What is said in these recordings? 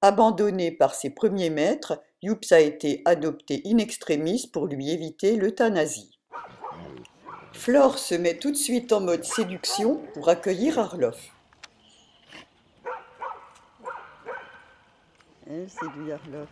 Abandonné par ses premiers maîtres, Youps a été adopté in extremis pour lui éviter l'euthanasie. Flore se met tout de suite en mode séduction pour accueillir Arlof. Elle séduit Arlof.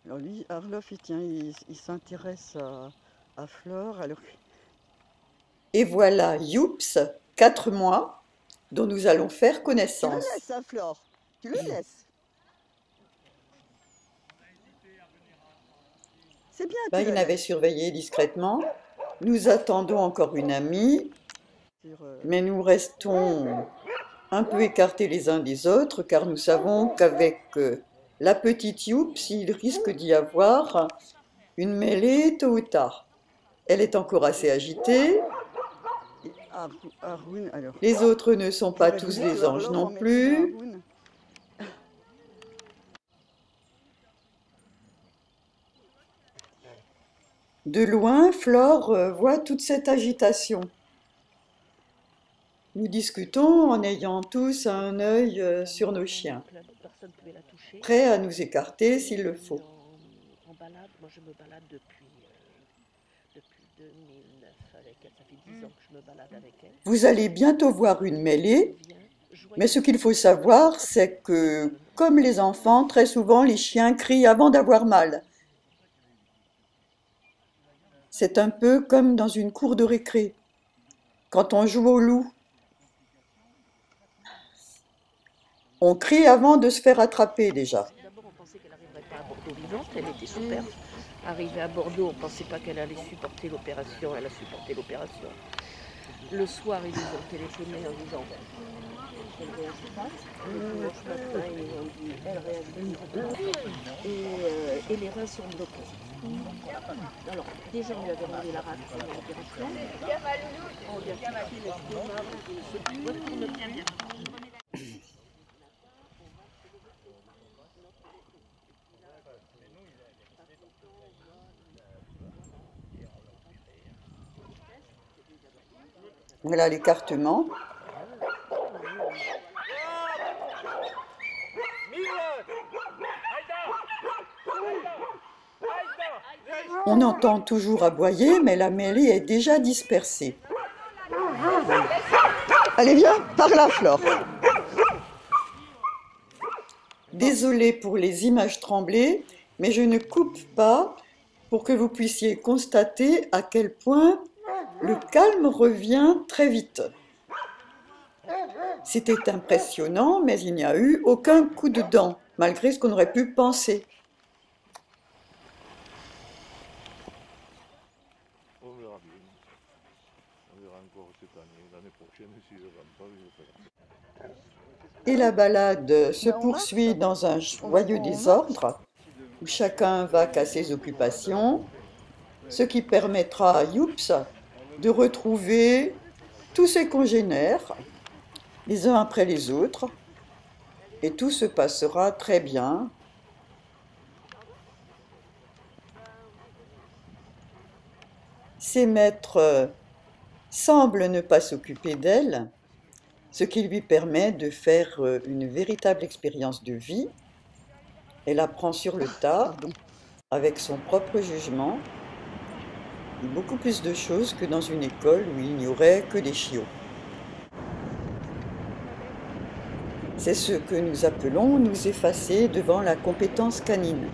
Alors lui, Arlof, il s'intéresse à Flore. Alors... Et voilà Youps, 4 mois, dont nous allons faire connaissance. Tu le laisses, hein, Flore? Tu le laisses? C'est bien. Il avait surveillé discrètement. Nous attendons encore une amie, mais nous restons un peu écartés les uns des autres, car nous savons qu'avec la petite Youps, il risque d'y avoir une mêlée tôt ou tard. Elle est encore assez agitée. Les autres ne sont pas tous des anges non plus. De loin, Flore voit toute cette agitation. Nous discutons en ayant tous un œil sur nos chiens, prêts à nous écarter s'il le faut. En balade, moi je me balade depuis 2009 avec elle, ça fait 10 ans que je me balade avec elle. Vous allez bientôt voir une mêlée, mais ce qu'il faut savoir, c'est que, comme les enfants, très souvent les chiens crient avant d'avoir mal. C'est un peu comme dans une cour de récré, quand on joue au loup. On crie avant de se faire attraper déjà. D'abord, on pensait qu'elle n'arriverait pas à Bordeaux vivante, elle était super. Arrivée à Bordeaux, on ne pensait pas qu'elle allait supporter l'opération, elle a supporté l'opération. Le soir, ils nous ont téléphoné en disant qu'elle réagit pas. Le dimanche matin, ils nous ont dit elle réagit pas. Et les reins sont bloqués. Alors, déjà, on lui avait remis la rate pour l'opération. On lui a fixé l'estomac, on retourne bien. Voilà l'écartement. On entend toujours aboyer, mais la mêlée est déjà dispersée. Allez, viens, par là, Flore. Désolée pour les images tremblées, mais je ne coupe pas pour que vous puissiez constater à quel point le calme revient très vite. C'était impressionnant, mais il n'y a eu aucun coup de dent, malgré ce qu'on aurait pu penser. Et la balade se poursuit dans un joyeux désordre, où chacun va qu'à ses occupations, ce qui permettra à Youps de retrouver tous ses congénères, les uns après les autres, et tout se passera très bien. Ses maîtres semblent ne pas s'occuper d'elle, ce qui lui permet de faire une véritable expérience de vie. Elle apprend sur le tas, avec son propre jugement, beaucoup plus de choses que dans une école où il n'y aurait que des chiots. C'est ce que nous appelons nous effacer devant la compétence canine.